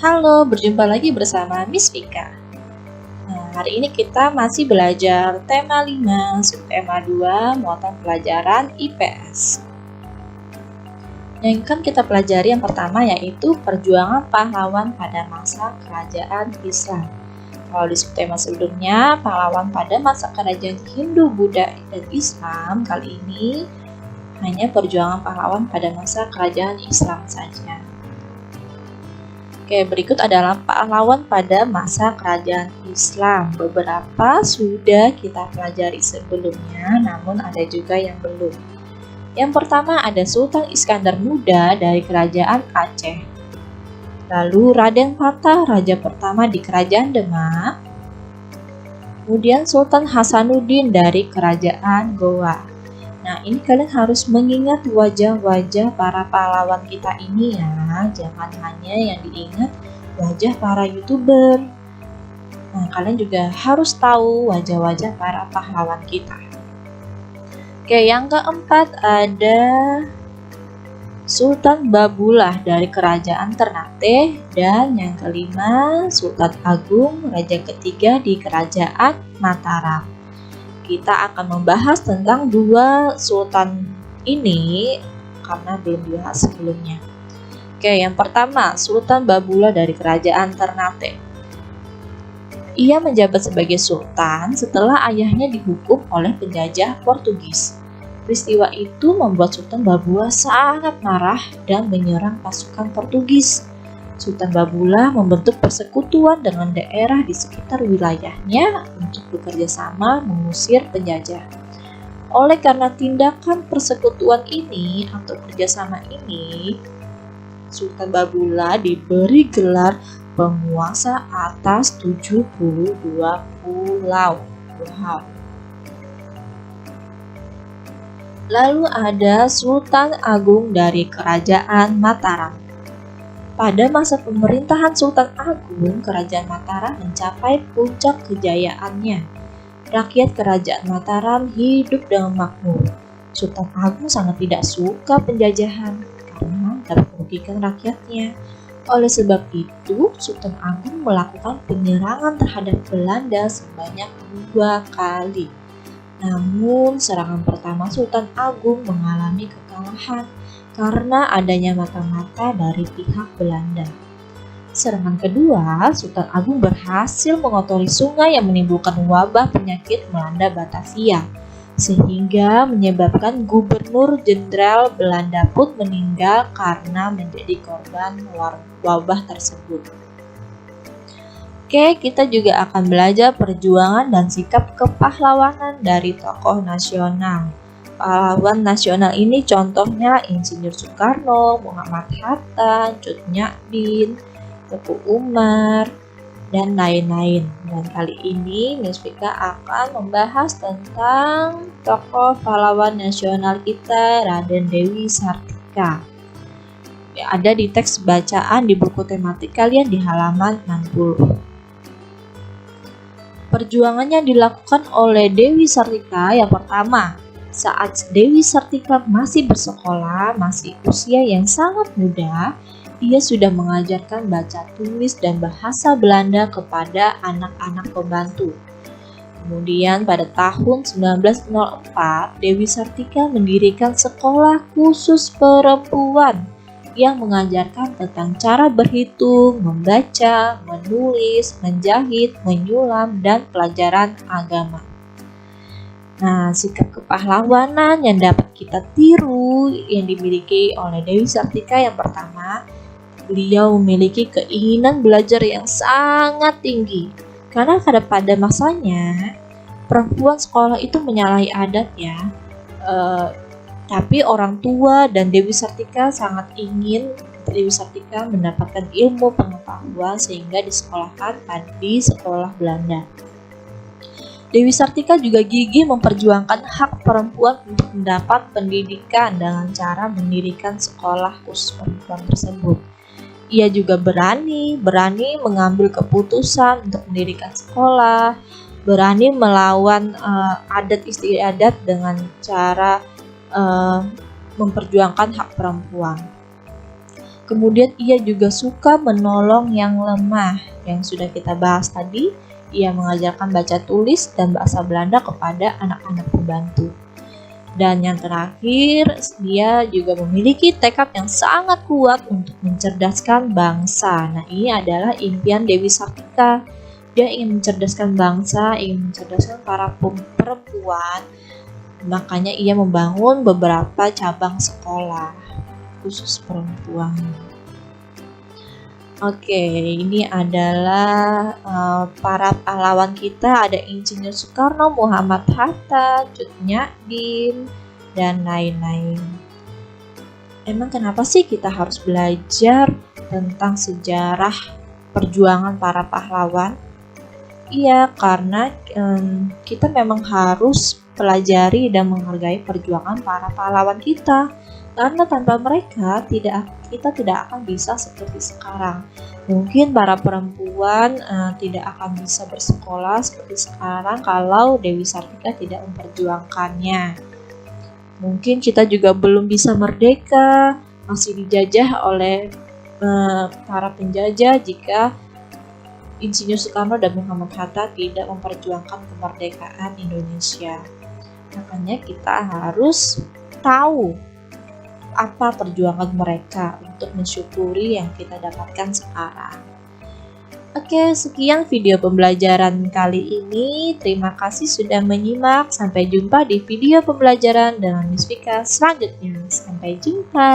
Halo, berjumpa lagi bersama Miss Vika. Nah, hari ini kita masih belajar tema 5, subtema 2, muatan pelajaran IPS. Yang akan kita pelajari yang pertama yaitu perjuangan pahlawan pada masa kerajaan Islam. Kalau di subtema sebelumnya, pahlawan pada masa kerajaan Hindu, Buddha, dan Islam, kali ini hanya perjuangan pahlawan pada masa kerajaan Islam saja. Oke, berikut adalah pahlawan pada masa kerajaan Islam. Beberapa sudah kita pelajari sebelumnya, namun ada juga yang belum. Yang pertama ada Sultan Iskandar Muda dari kerajaan Aceh. Lalu Raden Fatah, raja pertama di kerajaan Demak. Kemudian Sultan Hasanuddin dari kerajaan Goa. Nah, ini kalian harus mengingat wajah-wajah para pahlawan kita ini ya. Jangan hanya yang diingat wajah para YouTuber. Nah, kalian juga harus tahu wajah-wajah para pahlawan kita. Oke, yang keempat ada Sultan Babullah dari kerajaan Ternate. Dan yang kelima Sultan Agung, raja ketiga di kerajaan Mataram. Kita akan membahas tentang dua sultan ini karena belum dibahas sebelumnya. Oke, yang pertama Sultan Babullah dari kerajaan Ternate. Ia menjabat sebagai sultan setelah ayahnya dihukum oleh penjajah Portugis. Peristiwa itu membuat Sultan Babullah sangat marah dan menyerang pasukan Portugis. Sultan Babullah membentuk persekutuan dengan daerah di sekitar wilayahnya untuk bekerja sama mengusir penjajah. Oleh karena tindakan persekutuan ini atau kerjasama ini, Sultan Babullah diberi gelar penguasa atas 72 pulau. Wow. Lalu ada Sultan Agung dari kerajaan Mataram. Pada masa pemerintahan Sultan Agung, kerajaan Mataram mencapai puncak kejayaannya. Rakyat kerajaan Mataram hidup dengan makmur. Sultan Agung sangat tidak suka penjajahan karena dapat merugikan rakyatnya. Oleh sebab itu, Sultan Agung melakukan penyerangan terhadap Belanda sebanyak 2 kali. Namun, serangan pertama Sultan Agung mengalami kekalahan karena adanya mata-mata dari pihak Belanda. Serangan kedua, Sultan Agung berhasil mengotori sungai yang menimbulkan wabah penyakit melanda Batavia, sehingga menyebabkan Gubernur Jenderal Belanda pun meninggal karena menjadi korban wabah tersebut. Oke, kita juga akan belajar perjuangan dan sikap kepahlawanan dari tokoh nasional. Pahlawan nasional ini contohnya Insinyur Soekarno, Muhammad Hatta, Cut Nyak-dien, Teku Umar, dan lain-lain. Dan kali ini Miss Vika akan membahas tentang tokoh pahlawan nasional kita, Raden Dewi Sartika. Ada di teks bacaan di buku tematik kalian di halaman 60. Perjuangannya dilakukan oleh Dewi Sartika yang pertama. Saat Dewi Sartika masih bersekolah, masih usia yang sangat muda, ia sudah mengajarkan baca tulis dan bahasa Belanda kepada anak-anak pembantu. Kemudian pada tahun 1904, Dewi Sartika mendirikan sekolah khusus perempuan yang mengajarkan tentang cara berhitung, membaca, menulis, menjahit, menyulam, dan pelajaran agama. Nah, sikap kepahlawanan yang dapat kita tiru yang dimiliki oleh Dewi Sartika yang pertama, beliau memiliki keinginan belajar yang sangat tinggi. Karena pada masanya, perempuan sekolah itu menyalahi adat ya. Tapi orang tua dan Dewi Sartika sangat ingin Dewi Sartika mendapatkan ilmu pengetahuan sehingga disekolahkan di sekolah Belanda. Dewi Sartika juga gigih memperjuangkan hak perempuan untuk mendapat pendidikan dengan cara mendirikan sekolah khusus perempuan tersebut. Ia juga berani mengambil keputusan untuk mendirikan sekolah, berani melawan adat istiadat dengan cara memperjuangkan hak perempuan. Kemudian ia juga suka menolong yang lemah, yang sudah kita bahas tadi. Ia mengajarkan baca tulis dan bahasa Belanda kepada anak-anak pembantu. Dan yang terakhir, dia juga memiliki tekad yang sangat kuat untuk mencerdaskan bangsa. Nah, ini adalah impian Dewi Sartika. Dia ingin mencerdaskan bangsa, ingin mencerdaskan para perempuan. Makanya ia membangun beberapa cabang sekolah khusus perempuan. Oke, ini adalah para pahlawan kita. Ada Insinyur Soekarno, Muhammad Hatta, Cut Nyak-dien, dan lain-lain. Emang kenapa sih kita harus belajar tentang sejarah perjuangan para pahlawan? Iya, karena kita memang harus pelajari dan menghargai perjuangan para pahlawan kita. Karena tanpa mereka kita tidak akan bisa seperti sekarang. Mungkin para perempuan tidak akan bisa bersekolah seperti sekarang kalau Dewi Sartika tidak memperjuangkannya. Mungkin kita juga belum bisa merdeka, masih dijajah oleh para penjajah jika Insinyur Soekarno dan Muhammad Hatta tidak memperjuangkan kemerdekaan Indonesia. Makanya kita harus tahu apa perjuangan mereka untuk mensyukuri yang kita dapatkan sekarang. Oke, sekian video pembelajaran kali ini. Terima kasih sudah menyimak. Sampai jumpa di video pembelajaran dengan Miss Vika selanjutnya. Sampai jumpa.